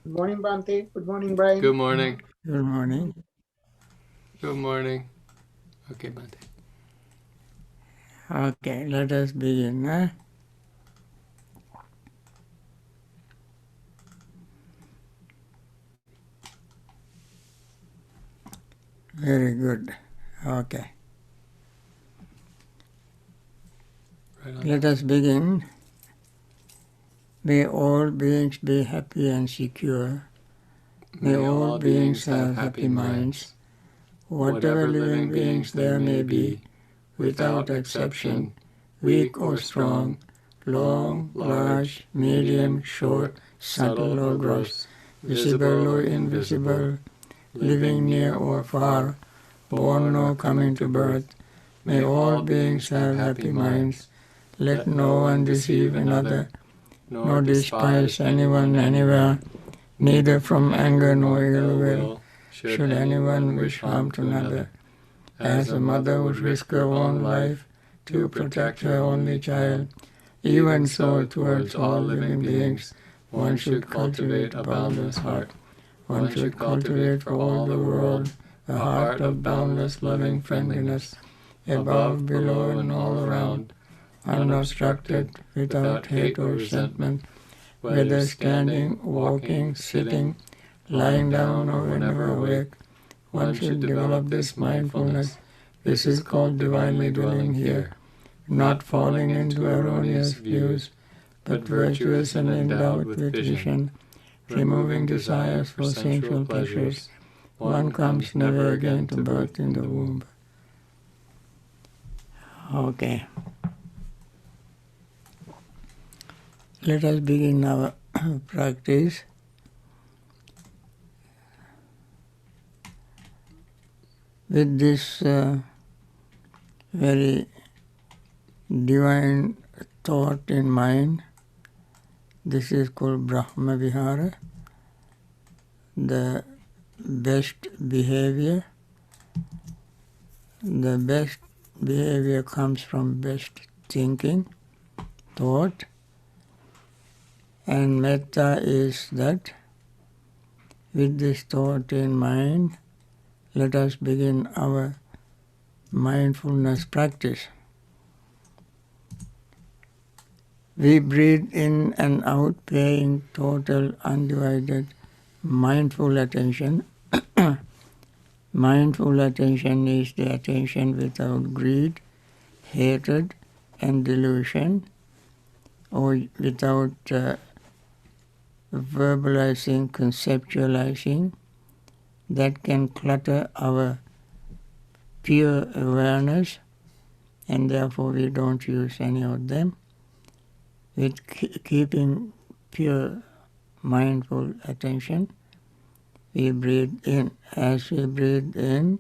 Good morning, Bhante. Good morning, Brian. Good morning. Good morning. Good morning. Okay, Bhante. Okay, let us begin. Very good. Okay. Right on. Let us begin. May all beings be happy and secure. May all beings have happy minds. Whatever living beings there may be, without exception, weak or strong, long, large, medium, short, subtle or gross, visible or invisible, living near or far, born or coming to birth, may all beings have happy minds. Let no one deceive another, nor despise anyone anywhere, neither from anger nor ill will, should anyone wish harm to another. As a mother would risk her own life to protect her only child, even so towards all living beings, one should cultivate a boundless heart. One should cultivate for all the world a heart of boundless loving friendliness, above, below, and all around, unobstructed, without hate or resentment, whether standing, walking, sitting, lying down, or whenever awake. One should develop this mindfulness. This is called divinely dwelling here, not falling into erroneous views, but virtuous and endowed with vision, removing desires for sensual pleasures. One comes never again to birth in the womb. Okay. Let us begin our practice. With this very divine thought in mind. This is called Brahma Vihara, the best behavior. The best behavior comes from best thinking, thought, and metta is that. With this thought in mind, let us begin our mindfulness practice. We breathe in and out, paying total, undivided, mindful attention. Mindful attention is the attention without greed, hatred, and delusion, or without verbalizing, conceptualizing, that can clutter our pure awareness, and therefore we don't use any of them. With keeping pure mindful attention, we breathe in. As we breathe in,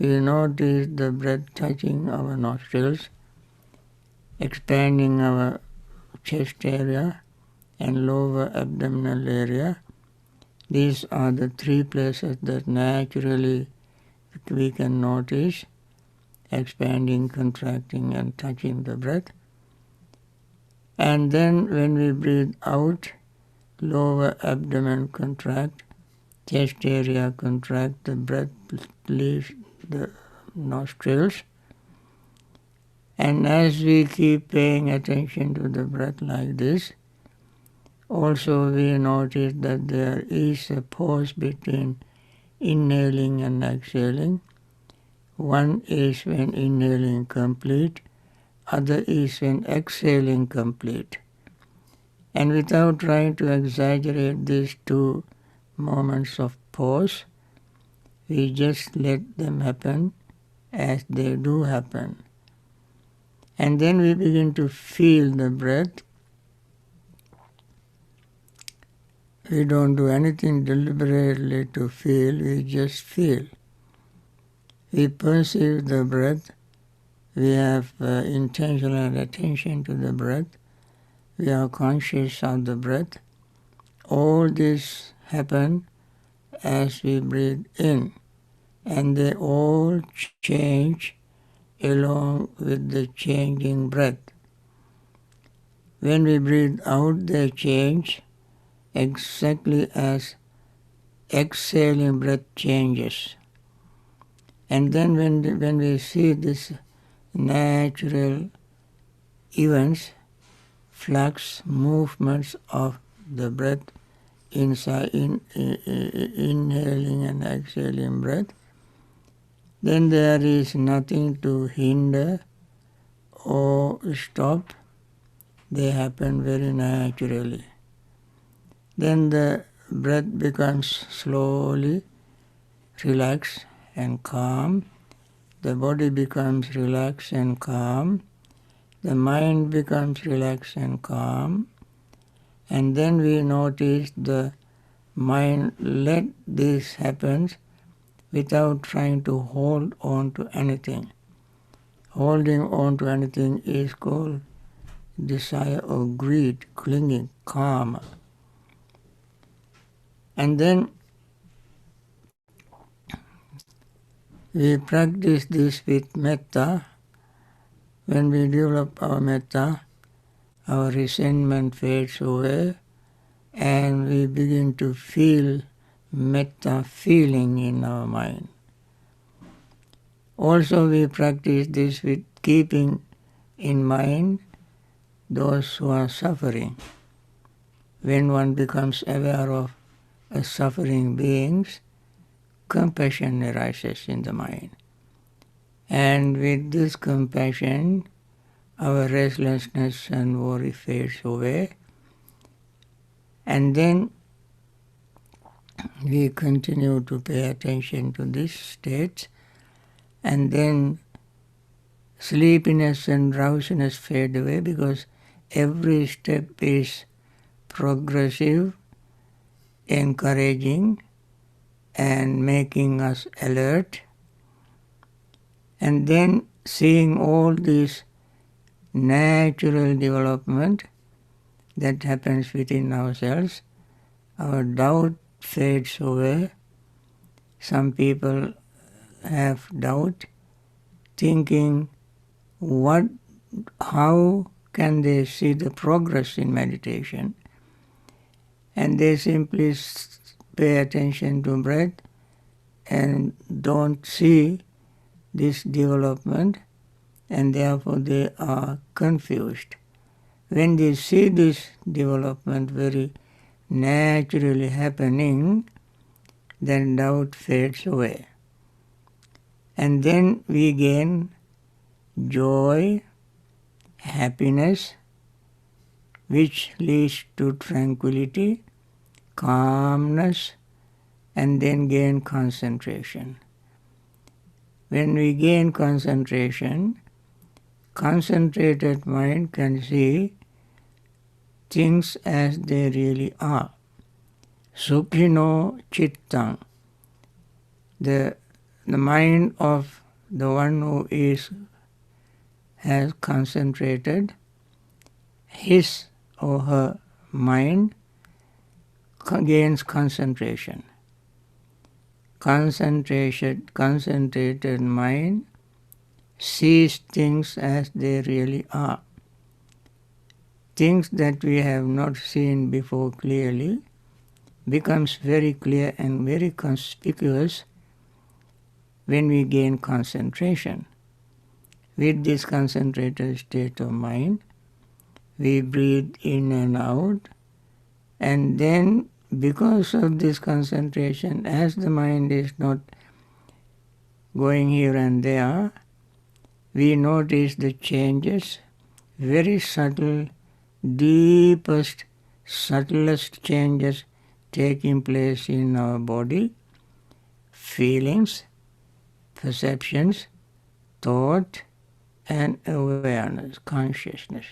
we notice the breath touching our nostrils, expanding our chest area and lower abdominal area. These are the three places that naturally we can notice, expanding, contracting, and touching the breath. And then when we breathe out, lower abdomen contract, chest area contract, the breath leaves the nostrils. And as we keep paying attention to the breath like this, also we notice that there is a pause between inhaling and exhaling. One is when inhaling complete, other is when exhaling complete. And without trying to exaggerate these two moments of pause, we just let them happen as they do happen. And then we begin to feel the breath. We don't do anything deliberately to feel, we just feel. We perceive the breath. We have intentional attention to the breath. We are conscious of the breath. All this happen as we breathe in, and they all change along with the changing breath. When we breathe out, they change exactly as exhaling breath changes. And then when we see this natural events, flux, movements of the breath inside, inhaling and exhaling breath, then there is nothing to hinder or stop. They happen very naturally. Then the breath becomes slowly relaxed and calm. The body becomes relaxed and calm. The mind becomes relaxed and calm. And then we notice the mind let this happen without trying to hold on to anything. Holding on to anything is called desire or greed, clinging, karma. And then we practice this with metta. When we develop our metta, our resentment fades away and we begin to feel metta feeling in our mind. Also we practice this with keeping in mind those who are suffering. When one becomes aware of suffering beings, compassion arises in the mind. And with this compassion, our restlessness and worry fades away. And then we continue to pay attention to this state, and then sleepiness and drowsiness fade away because every step is progressive, encouraging, and making us alert. And then seeing all this natural development that happens within ourselves, our doubt fades away. Some people have doubt, thinking how can they see the progress in meditation? And they simply pay attention to breath and don't see this development, and therefore they are confused. When they see this development very naturally happening, then doubt fades away. And then we gain joy, happiness, which leads to tranquility, calmness, and then gain concentration. When we gain concentration, concentrated mind can see things as they really are. Sukhino chittam. The mind of the one who has concentrated, his or her mind gains concentration. Concentrated mind sees things as they really are. Things that we have not seen before clearly becomes very clear and very conspicuous when we gain concentration. With this concentrated state of mind, we breathe in and out, and then because of this concentration, as the mind is not going here and there, we notice the changes, very subtle, deepest, subtlest changes taking place in our body, feelings, perceptions, thought, and awareness, consciousness.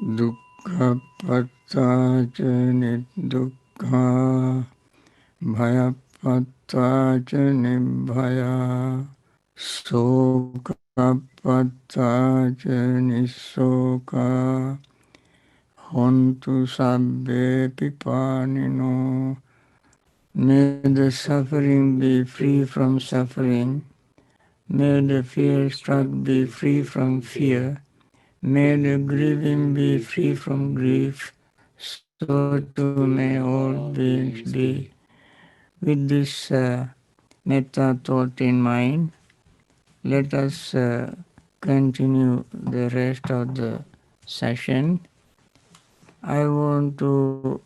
dukkha pattaca niddukkha bhaya pattaca nibbhaya soka pattaca nisoka hontu sabbe pipanino. May the suffering be free from suffering. May the fear struck be free from fear. May the grieving be free from grief. So too may all beings be. With this metta thought in mind, let us continue the rest of the session. I want to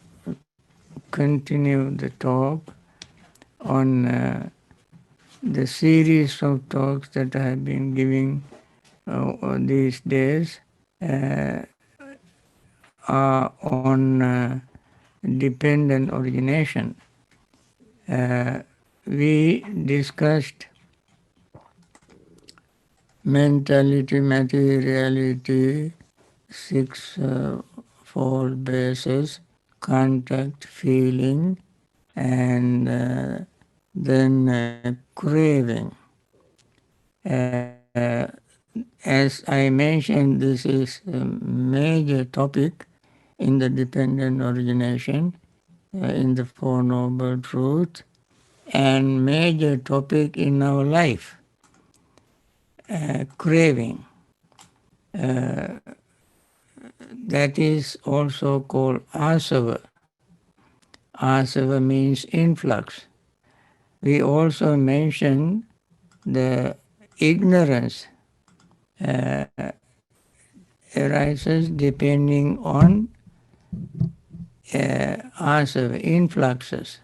continue the talk on the series of talks that I have been giving these days are on dependent origination. We discussed mentality, materiality, six-fold bases, contact, feeling, and then craving. As I mentioned, this is a major topic in the dependent origination, in the Four Noble Truths, and major topic in our life, craving. That is also called asava. Asava means influx. We also mention the ignorance arises depending on asava, influxes.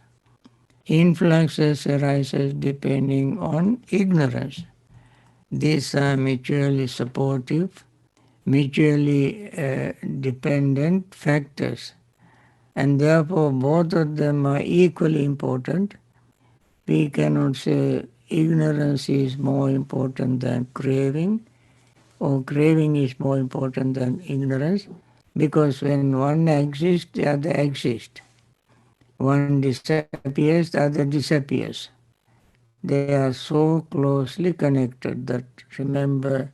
Influxes arises depending on ignorance. These are mutually supportive, mutually dependent factors, and therefore both of them are equally important. We cannot say ignorance is more important than craving, or craving is more important than ignorance, because when one exists, the other exists. One disappears, the other disappears. They are so closely connected that, remember,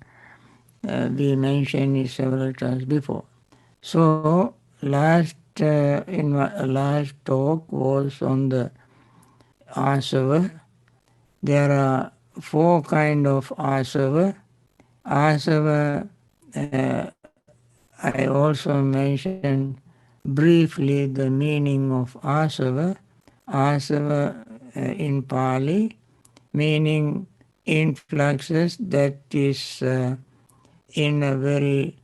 we mentioned it several times before. So, in my last talk was on the asava. There are four kinds of asava. Asava, I also mentioned briefly the meaning of asava. Asava in Pali, meaning influxes, that is in a very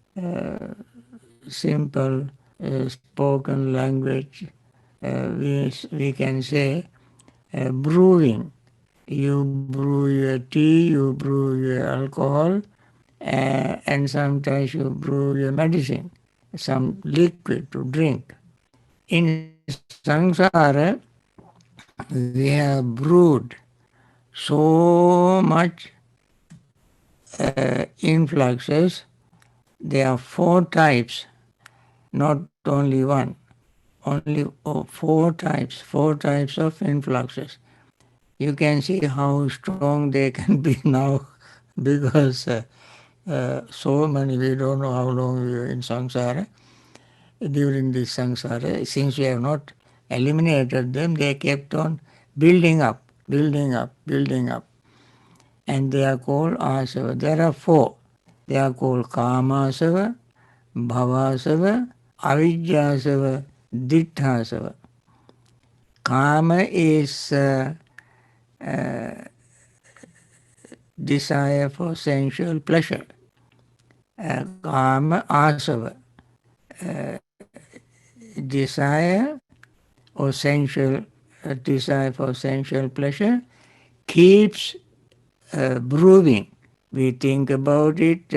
simple spoken language, we can say brewing. You brew your tea, you brew your alcohol, and sometimes you brew your medicine, some liquid to drink. In samsara, we have brewed so much influxes. There are four types, not only one, only four types of influxes. You can see how strong they can be now, because so many, we don't know how long we were in samsara. During this samsara, since we have not eliminated them, they kept on building up, building up, building up. And they are called asava. There are four. They are called kamasava, bhavasava, avijjasava, ditthasava. Kama is desire for sensual pleasure. Kama asava, desire or sensual desire for sensual pleasure keeps brewing. We think about it.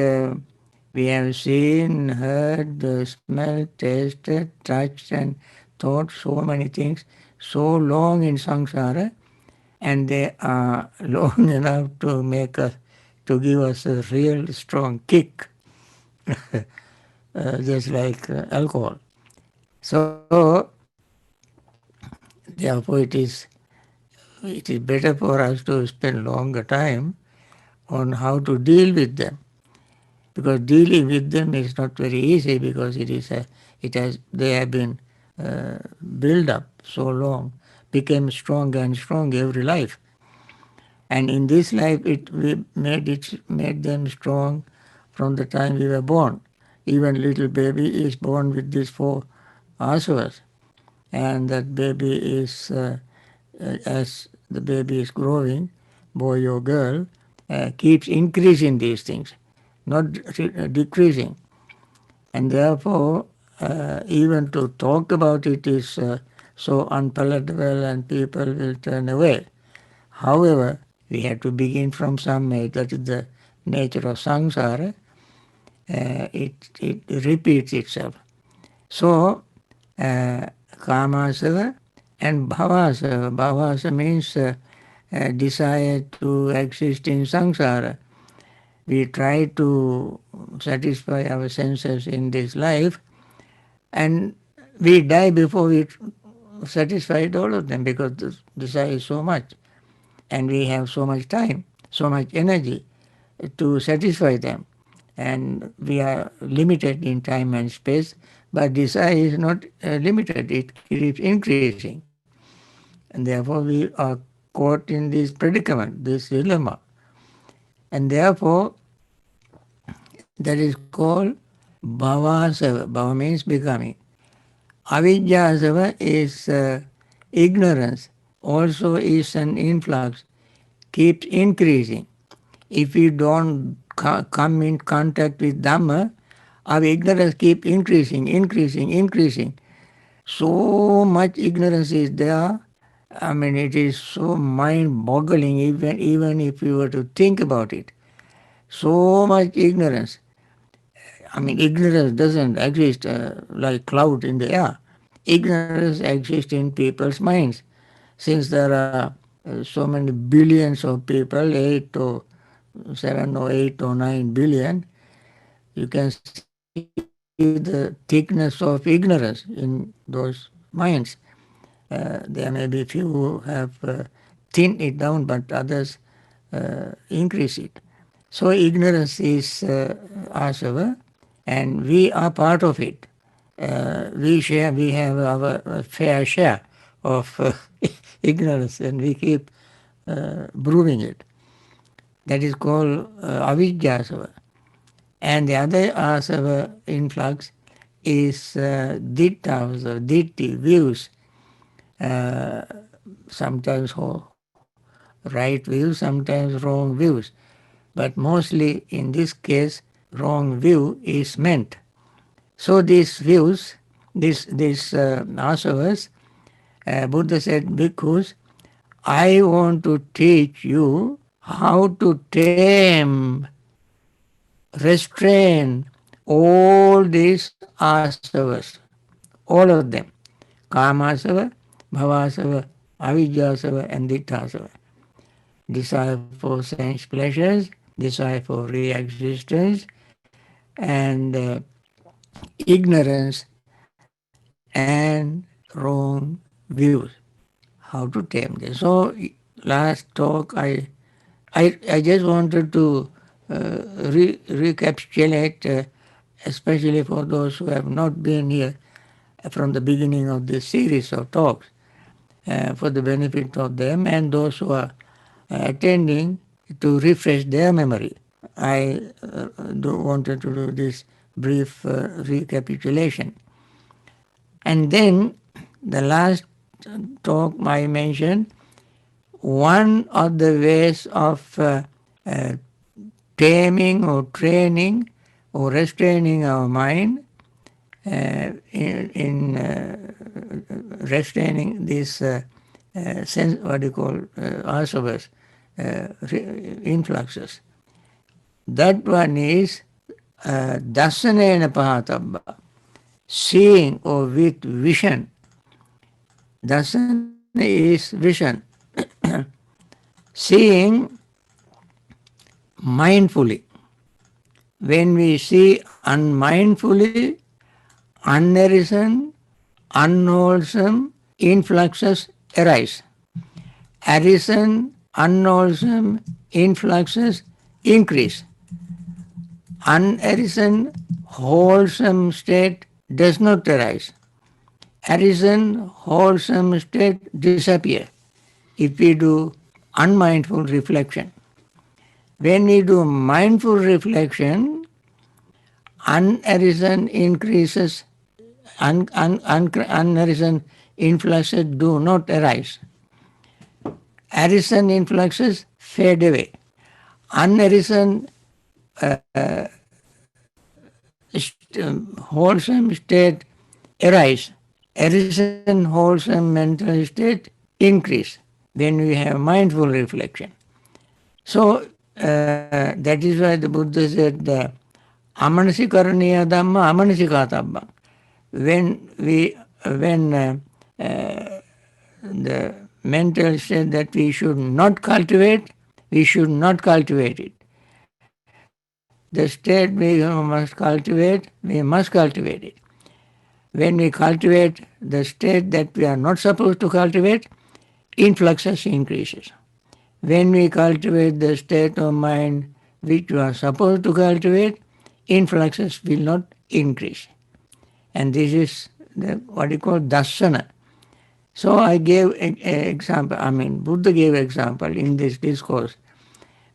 We have seen, heard, smelled, tasted, touched, and thought so many things so long in samsara, and they are long enough to make us, to give us a real strong kick. just like alcohol. So, therefore, it is better for us to spend longer time on how to deal with them, because dealing with them is not very easy, because they have been built up so long, became stronger and stronger every life. And in this life, we made them strong from the time we were born. Even little baby is born with these four asavas, and that baby is as the baby is growing, boy or girl, keeps increasing these things, not decreasing. And therefore, even to talk about it is so unpalatable, and people will turn away. However, we have to begin from somewhere. That is the nature of samsara. It repeats itself. So, kamasava and bhavasava. Bhavasava means desire to exist in samsara. We try to satisfy our senses in this life, and we die before we satisfied all of them, because the desire is so much, and we have so much time, so much energy to satisfy them. And we are limited in time and space, but desire is not limited, it keeps increasing. And therefore we are caught in this predicament, this dilemma. And therefore that is called bhavasava. Bhava means becoming. Avidyasava is ignorance, also is an influx, keeps increasing. If we don't come in contact with Dhamma, our ignorance keeps increasing. So much ignorance is there. I mean, it is so mind-boggling, even if you were to think about it. So much ignorance. I mean, ignorance doesn't exist like cloud in the air. Ignorance exists in people's minds. Since there are so many billions of people, 8 or 7 or 8 or 9 billion, you can see the thickness of ignorance in those minds. There may be few who have thinned it down, but others increase it. So ignorance is asava, and we are part of it. We have our fair share of ignorance, and we keep brewing it. That is called avidya asava. And the other asava influx is ditta asava, ditti, views. Sometimes right views, sometimes wrong views. But mostly in this case, wrong view is meant. So these views, these asavas, Buddha said, bhikkhus, I want to teach you how to tame, restrain all these asavas, all of them. Kamasava, bhavasava, avidyasava, and ditthasava. Desire for sense pleasures, desire for re-existence, and ignorance and wrong views. How to tame this? So last talk, I just wanted to recapitulate, especially for those who have not been here from the beginning of this series of talks, for the benefit of them and those who are attending, to refresh their memory. I wanted to do this brief recapitulation. And then the last talk I mentioned, one of the ways of taming or training or restraining our mind, in restraining this sense, what you call asavas, influxes. That one is dasanena pahatabba, seeing or with vision. Dasana is vision. Seeing mindfully. when we see unmindfully, unarisen, unwholesome influxes arise. Arisen, unwholesome influxes increase. Unarisen, wholesome state does not arise. Arisen, wholesome state disappear if we do unmindful reflection. When we do mindful reflection, unarisen increases, unarisen influxes do not arise. Arisen influxes fade away. Unarisen wholesome state arise. Arisen wholesome mental state increase when we have mindful reflection. So that is why the Buddha said the amanasikaraniya dhamma amanasikatabba. When the mental state that we should not cultivate, we should not cultivate it. The state we must cultivate, we must cultivate it. When we cultivate the state that we are not supposed to cultivate, influxes increases. When we cultivate the state of mind which we are supposed to cultivate, influxes will not increase. And this is what you call dasana. So I gave an example, Buddha gave example in this discourse.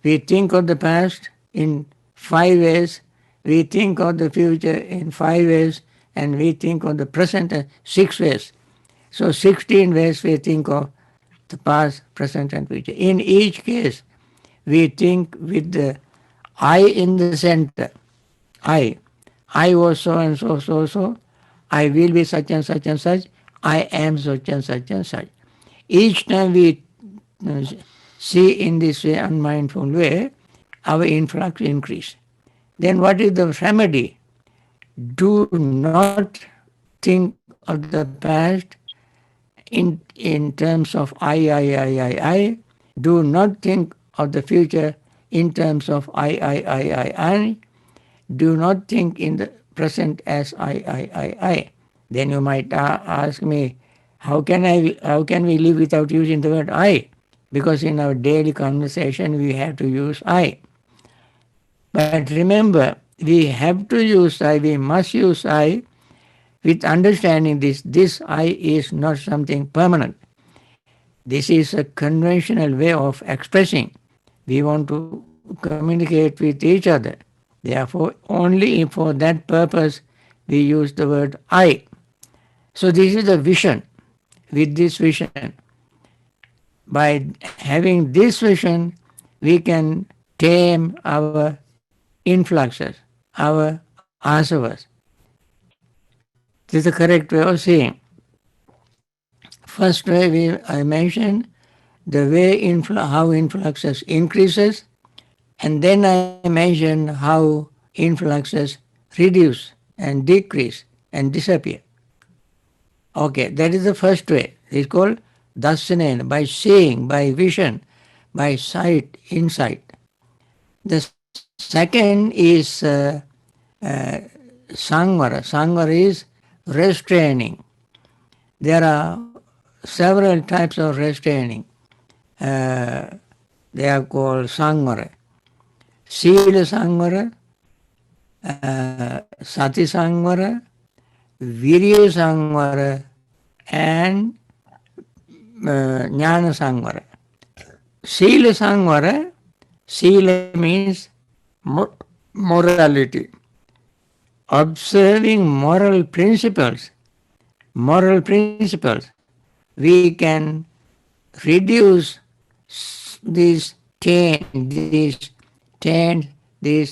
We think of the past in 5 ways, we think of the future in 5 ways, and we think of the present in 6 ways. So 16 ways we think of the past, present, and future. In each case, we think with the I in the center. I was so and so, so, so. I will be such and such and such. I am such and such and such. Each time we see in this way, unmindful way, our influx increase. Then what is the remedy? Do not think of the past in terms of I. Do not think of the future in terms of I. Do not think in the present as I. Then you might ask me, how can we live without using the word I? Because in our daily conversation we have to use I. But remember, we have to use I, we must use I with understanding this I is not something permanent. This is a conventional way of expressing. We want to communicate with each other. Therefore, only for that purpose we use the word I. So this is the vision. With this vision, by having this vision, we can tame our influxes, our asavas. This is the correct way of saying. First way I mentioned the way how influxes increases, and then I mentioned how influxes reduce and decrease and disappear. Okay, that is the first way. It's called dasanena, by seeing, by vision, by sight, insight. The second is sangvara. Sangvara is restraining. There are several types of restraining. They are called sangvara. Sila sangvara, sati sangvara, virya sangvara, and jnana sangvara. Sila sangvara, sila means morality. Observing moral principles, we can reduce these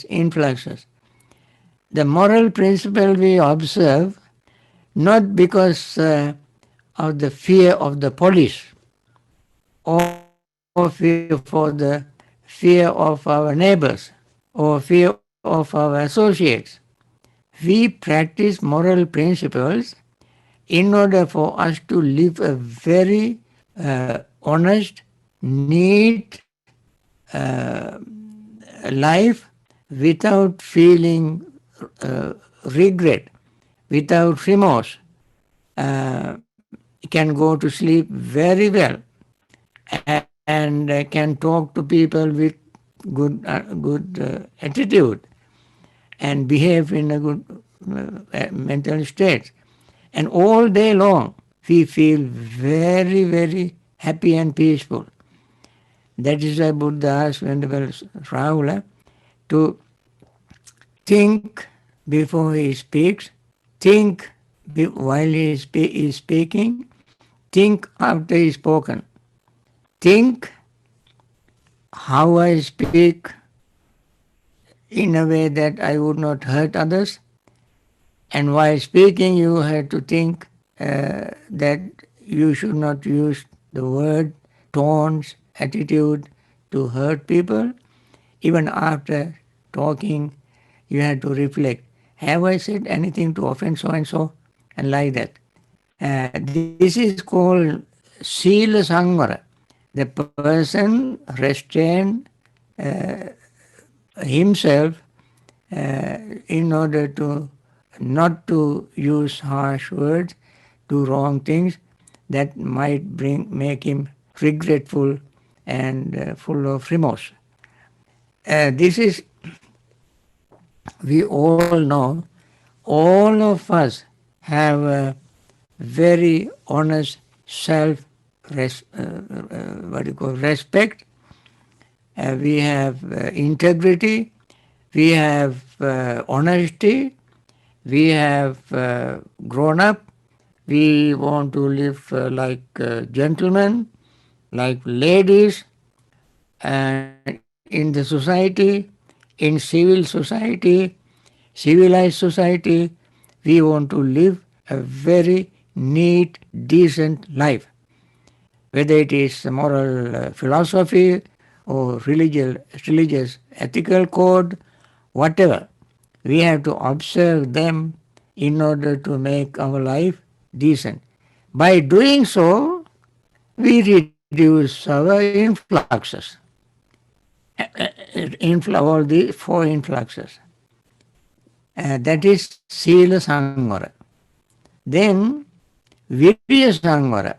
influxes. The moral principle we observe not because of the fear of the police or fear of our neighbors or fear of our associates. We practice moral principles in order for us to live a very honest, neat life without feeling regret, without remorse, can go to sleep very well and can talk to people with good attitude and behave in a good mental state. And all day long, we feel very, very happy and peaceful. That is why Buddha asked Venerable Rahula to think before he speaks, think while he is speaking, think after he is spoken, think how I speak in a way that I would not hurt others. And while speaking, you have to think that you should not use the word, tones, attitude to hurt people. Even after talking, you have to reflect. Have I said anything to offend so and so? And like that. This is called Sila Sangvara. The person restrain himself in order to not to use harsh words, do wrong things that might make him regretful and full of remorse. This is, we all know, all of us have a very honest self respect. We have integrity, we have honesty, we have grown up, we want to live like gentlemen, like ladies, and in the society, in civil society, civilized society, we want to live a very neat, decent life. Whether it is moral philosophy or religious ethical code, whatever, we have to observe them in order to make our life decent. By doing so, we reduce our influxes. All the four influxes. That is Sila Sangvara. Then Virya Sangvara.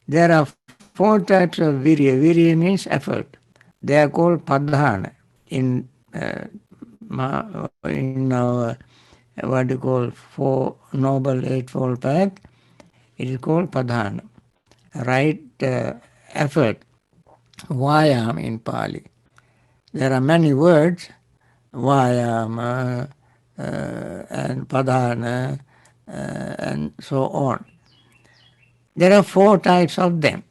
There are four types of Virya. Virya means effort. They are called Padhana in our what you call Four Noble Eightfold Path. It is called Padhana. Right effort. Vayam in Pali. There are many words, Vayam and Padhana and so on. There are four types of them.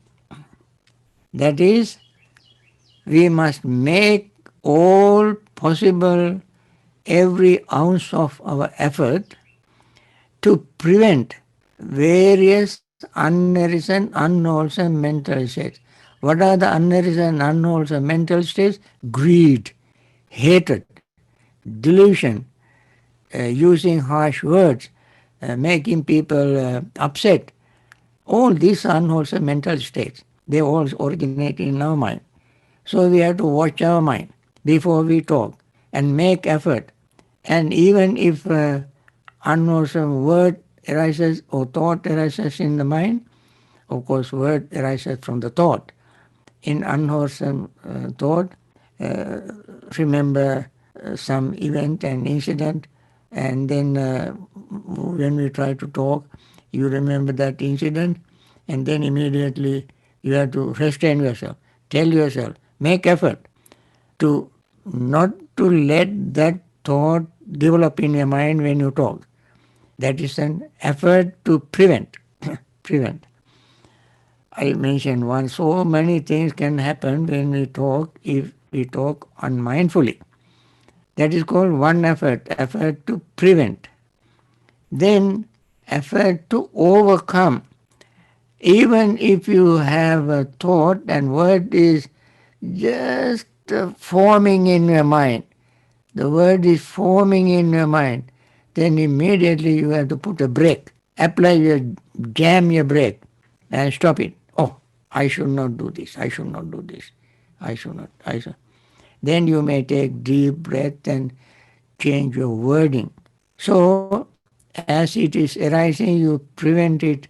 That is, we must make all possible, every ounce of our effort to prevent various unnourishing, unwholesome mental states. What are the unnourishing, unwholesome mental states? Greed, hatred, delusion, using harsh words, making people upset. All these unwholesome mental states, they all originate in our mind. So we have to watch our mind before we talk and make effort. And even if unwholesome word arises or thought arises in the mind, of course word arises from the thought. In unwholesome thought, remember some event and incident, and then when we try to talk, you remember that incident, and then immediately you have to restrain yourself, tell yourself, make effort to not to let that thought develop in your mind when you talk. That is an effort to prevent. prevent. I mentioned once, so many things can happen when we talk if we talk unmindfully. That is called one effort to prevent. Then effort to overcome. Even if you have a thought and word is just forming in your mind, the word is forming in your mind, then immediately you have to put a brake, jam your brake and stop it. Oh, I should not do this, I should not do this, I should not. then you may take deep breath and change your wording. So, as it is arising, you prevent it,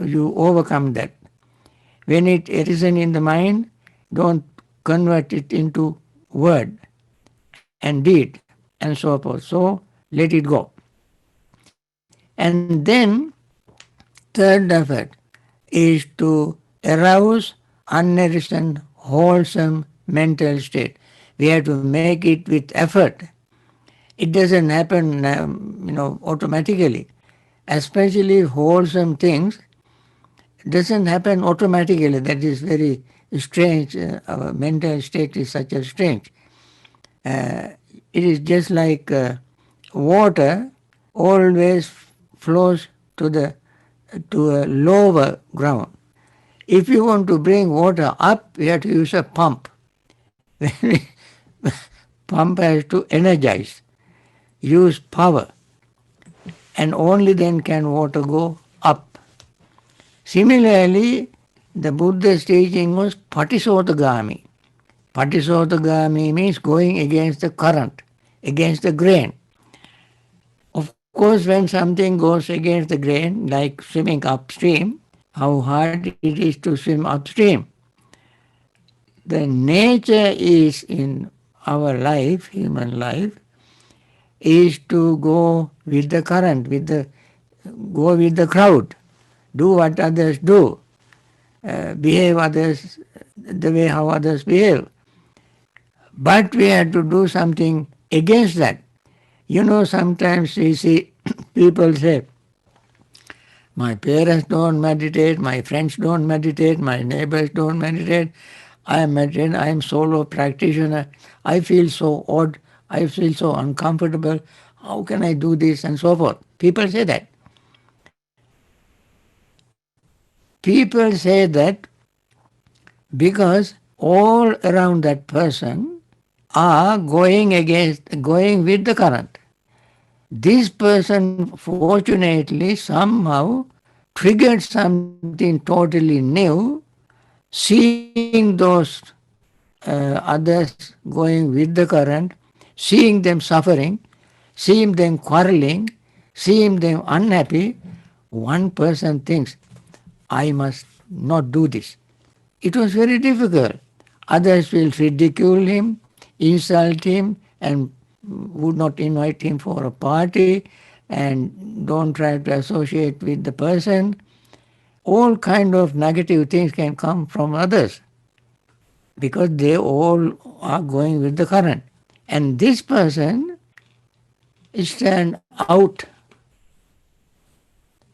you overcome that. When it arisen in the mind, don't convert it into word and deed and so forth. So, let it go. And then, third effort is to arouse unnourished and wholesome mental state. We have to make it with effort. It doesn't happen, automatically. Especially wholesome things doesn't happen automatically. That is very strange. Our mental state is such a strange. It is just like water always flows to a lower ground. If you want to bring water up, you have to use a pump. Pump has to energize, use power, and only then can water go up. Similarly, the Buddha's teaching was patisotagami. Patisotagami means going against the current, against the grain. Of course, when something goes against the grain, like swimming upstream, how hard it is to swim upstream. The nature is in our life, human life, is to go with the current, go with the crowd, do what others do, behave others the way how others behave. But we have to do something against that. Sometimes we see people say, my parents don't meditate, my friends don't meditate, my neighbors don't meditate. I am meditating, I am solo practitioner. I feel so odd, I feel so uncomfortable. How can I do this and so forth? People say that. People say that because all around that person are going with the current. This person fortunately somehow triggered something totally new, seeing those others going with the current, seeing them suffering, seeing them quarreling, seeing them unhappy. One person thinks, I must not do this. It was very difficult. Others will ridicule him, insult him, and would not invite him for a party and don't try to associate with the person. All kind of negative things can come from others because they all are going with the current. And this person stand out,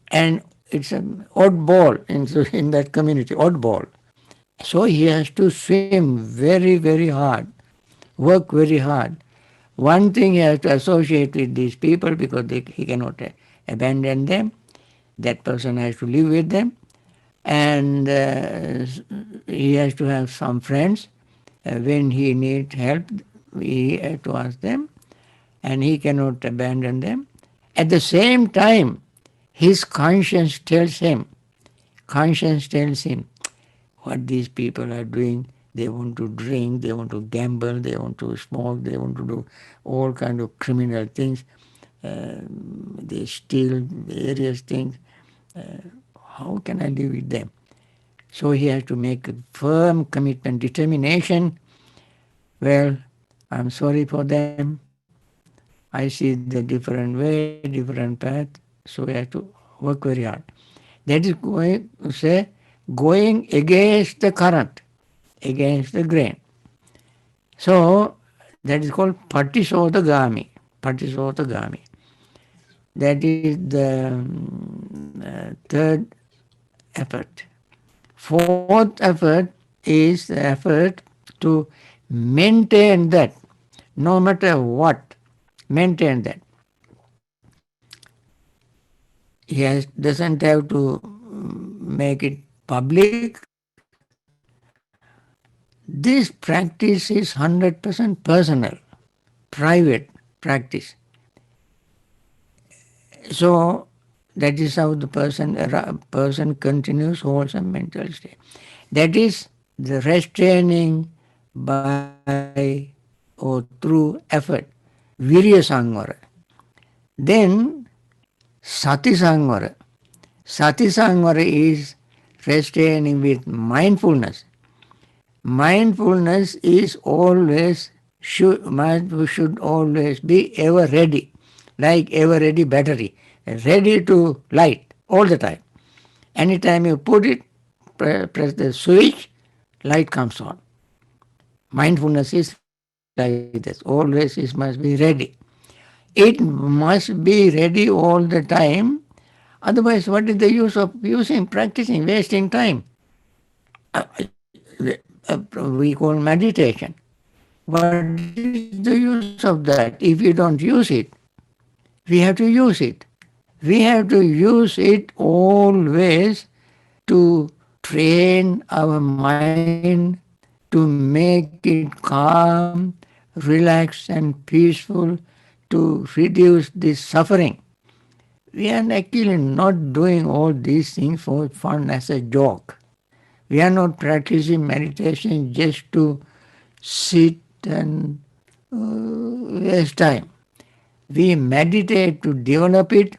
and it's an oddball in that community, oddball. So he has to swim very, very hard, work very hard. One thing he has to associate with these people because he cannot abandon them. That person has to live with them. And he has to have some friends. When he needs help, he has to ask them. And he cannot abandon them. At the same time, his conscience tells him, what these people are doing. They want to drink, they want to gamble, they want to smoke, they want to do all kind of criminal things. They steal various things. How can I live with them? So he has to make a firm commitment, determination. Well, I'm sorry for them. I see the different way, different path. So we have to work very hard. That is going against the current, against the grain. So that is called patisotagami. Patisotagami. That is the third effort. Fourth effort is the effort to maintain that, no matter what, maintain that. He doesn't have to make it public. This practice is 100% personal, private practice. So that is how the person continues wholesome mental state. That is the restraining by or through effort. Virya Sangvara. Then Sati Sangvara. Sati Sangvara is restraining with mindfulness. Mindfulness is always, should always be ever ready, like ever ready battery, ready to light all the time. Anytime you put it, press the switch, light comes on. Mindfulness is like this, always it must be ready. It must be ready all the time. Otherwise, what is the use of using, practicing, wasting time? We call meditation. What is the use of that if you don't use it? We have to use it. We have to use it always to train our mind to make it calm, relaxed, and peaceful, to reduce this suffering. We are actually not doing all these things for fun as a joke. We are not practicing meditation just to sit and waste time. We meditate to develop it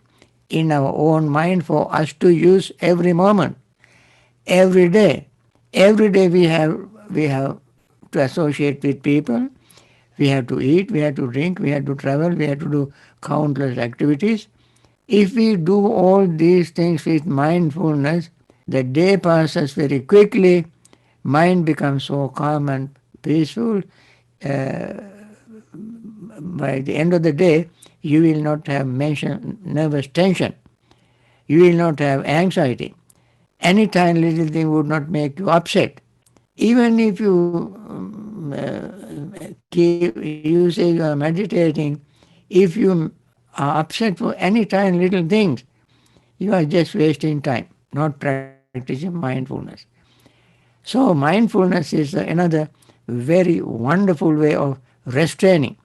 in our own mind for us to use every moment, every day. Every day we have to associate with people. We have to eat, we have to drink, we have to travel, we have to do countless activities. If we do all these things with mindfulness, the day passes very quickly, mind becomes so calm and peaceful. By the end of the day, you will not have nervous tension. You will not have anxiety. Any tiny little thing would not make you upset. Even if you say you are meditating, if you are upset for any tiny little things, you are just wasting time, not practicing mindfulness. So mindfulness is another very wonderful way of restraining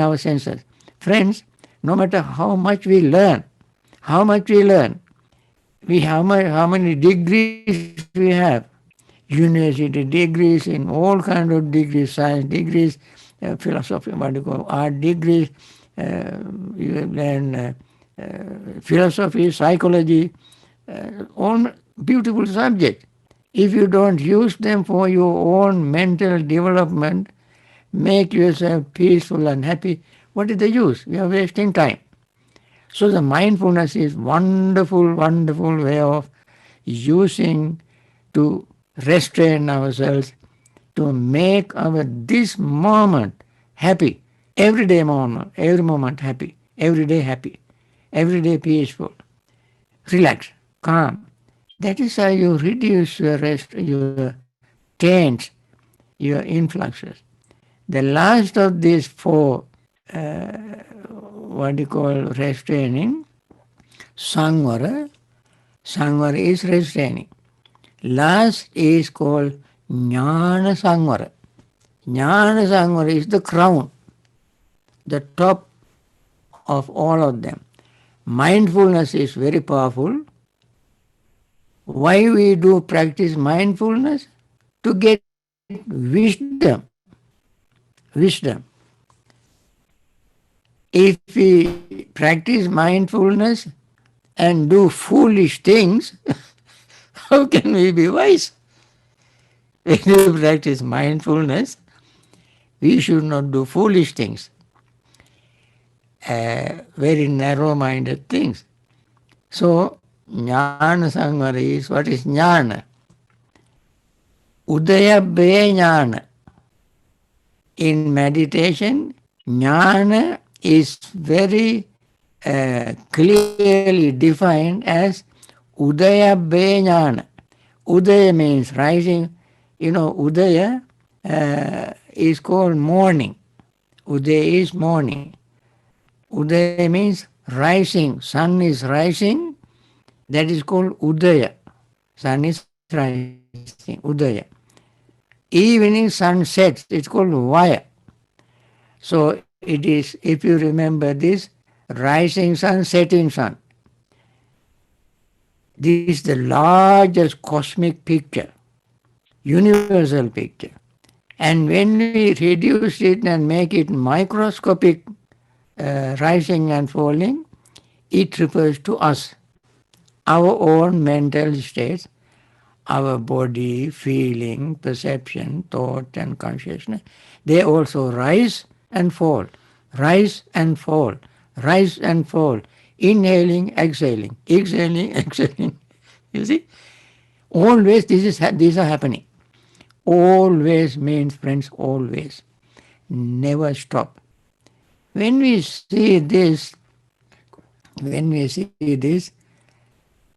our senses. Friends, no matter how much we learn, how many degrees we have, university degrees in all kind of degrees, science degrees, philosophy, what do you call, art degrees, you learn philosophy, psychology, all beautiful subjects. If you don't use them for your own mental development, make yourself peaceful and happy, what is the use? We are wasting time. So the mindfulness is wonderful, wonderful way of using to restrain ourselves, to make our this moment happy, every moment happy, every day peaceful, relaxed, calm. That is how you reduce your taints, your influxes. The last of these four, what you call restraining, Sangvara. Sangvara is restraining. Last is called Jnana Sangvara. Jnana Sangvara is the crown, the top of all of them. Mindfulness is very powerful. Why we do practice mindfulness? To get wisdom. If we practice mindfulness and do foolish things, how can we be wise? When we practice mindfulness, we should not do foolish things, very narrow-minded things. So, Jnana Sangvara is, what is Jnana? Udayabhaya Jnana. In meditation, Jnana is very clearly defined as Udayabhaya Jnana. Udaya means rising. You know, Udaya is called morning. Udaya is morning. Udaya means rising. Sun is rising. That is called Udaya. Sun is rising. Udaya. Evening sun sets. It's called Vaya. So it is, if you remember this, rising sun, setting sun. This is the largest cosmic picture, universal picture. And when we reduce it and make it microscopic rising and falling, it refers to us, our own mental states, our body, feeling, perception, thought, and consciousness. They also rise and fall, rise and fall, rise and fall, inhaling, exhaling, exhaling, exhaling. You see? Always these are happening. Always means, friends, always. Never stop. When we see this,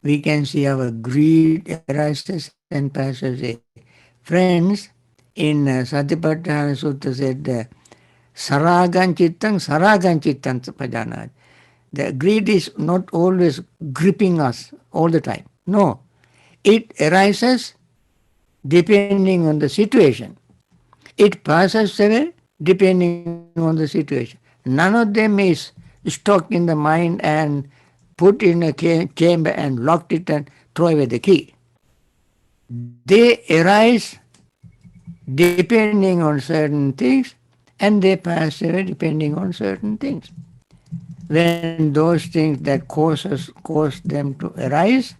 we can see our greed arises and passes away. Friends, in Satipatthana Sutta said, Saragan Chittan Pajanat. The greed is not always gripping us all the time. No. It arises depending on the situation. It passes away depending on the situation. None of them is stuck in the mind and put in a chamber and locked it and throw away the key. They arise depending on certain things and they pass away depending on certain things. When those things that cause them to arise,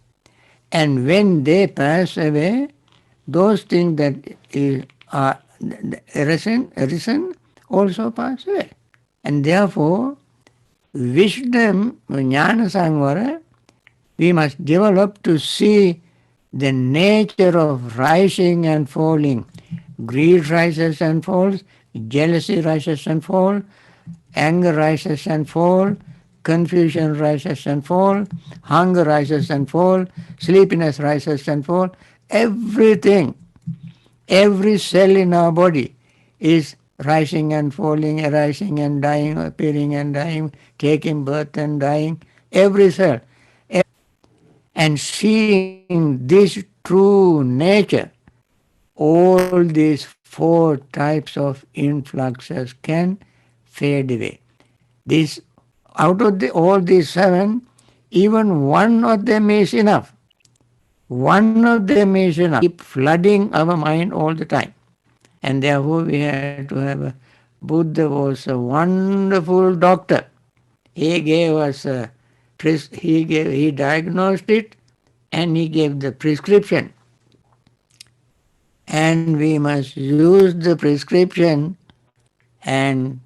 and when they pass away, those things that are arisen also pass away. And therefore, wisdom, jnana sangvara, we must develop to see the nature of rising and falling. Greed rises and falls, jealousy rises and falls, anger rises and falls, confusion rises and falls, hunger rises and falls, sleepiness rises and falls. Everything, every cell in our body is rising and falling, arising and dying, appearing and dying, taking birth and dying. Every cell. And seeing this true nature, all these four types of influxes can fade away. This, out of all these seven, even one of them is enough. One of them is enough. Keep flooding our mind all the time. And therefore we had to have a Buddha was a wonderful doctor. He gave us he diagnosed it and he gave the prescription. And we must use the prescription and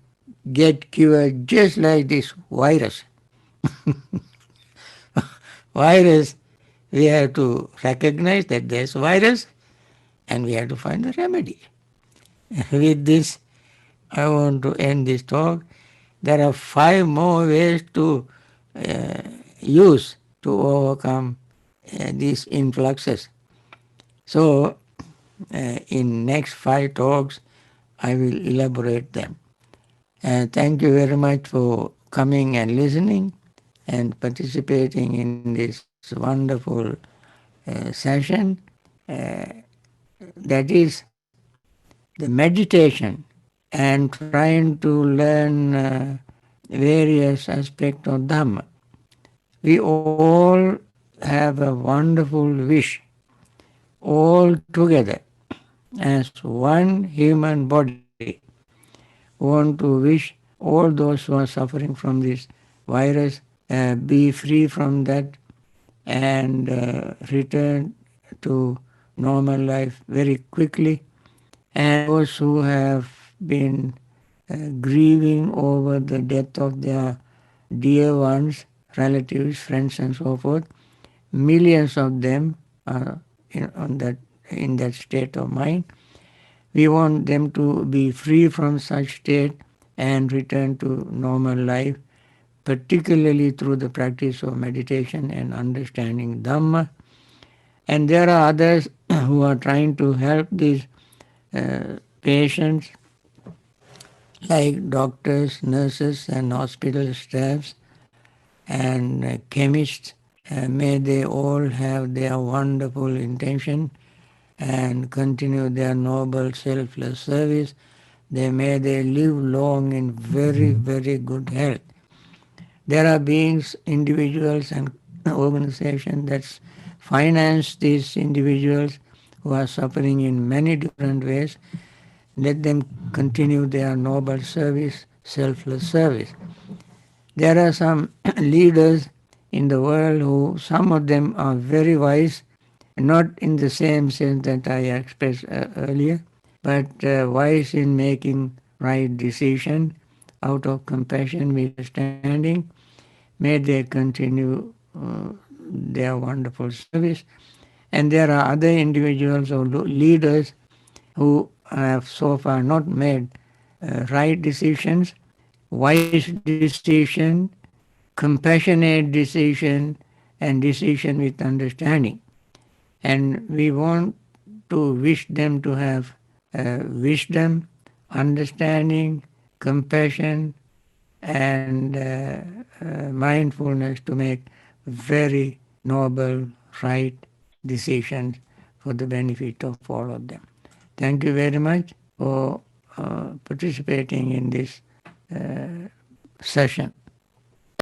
get cured just like this virus. Virus, we have to recognize that there's virus and we have to find the remedy. With this, I want to end this talk. There are 5 more ways to use to overcome these influxes. So, in next 5 talks, I will elaborate them. Thank you very much for coming and listening and participating in this wonderful session. That is the meditation and trying to learn various aspects of Dhamma. We all have a wonderful wish, all together as one human body, want to wish all those who are suffering from this virus be free from that and return to normal life very quickly. And those who have been grieving over the death of their dear ones, relatives, friends, and so forth, millions of them are in that state of mind. We want them to be free from such state and return to normal life, particularly through the practice of meditation and understanding Dhamma. And there are others who are trying to help these patients, like doctors, nurses, and hospital staffs, and chemists. May they all have their wonderful intention and continue their noble selfless service. May they live long in very, very good health. There are beings, individuals and organizations that finance these individuals who are suffering in many different ways. let them continue their noble service, selfless service. There are some leaders in the world who, some of them are very wise, not in the same sense that I expressed earlier, but wise in making right decision out of compassion with understanding. May they continue their wonderful service. And there are other individuals or leaders who have so far not made right decisions, wise decision, compassionate decision, and decision with understanding. And we want to wish them to have wisdom, understanding, compassion, and mindfulness to make very noble, right decisions for the benefit of all of them. Thank you very much for participating in this session.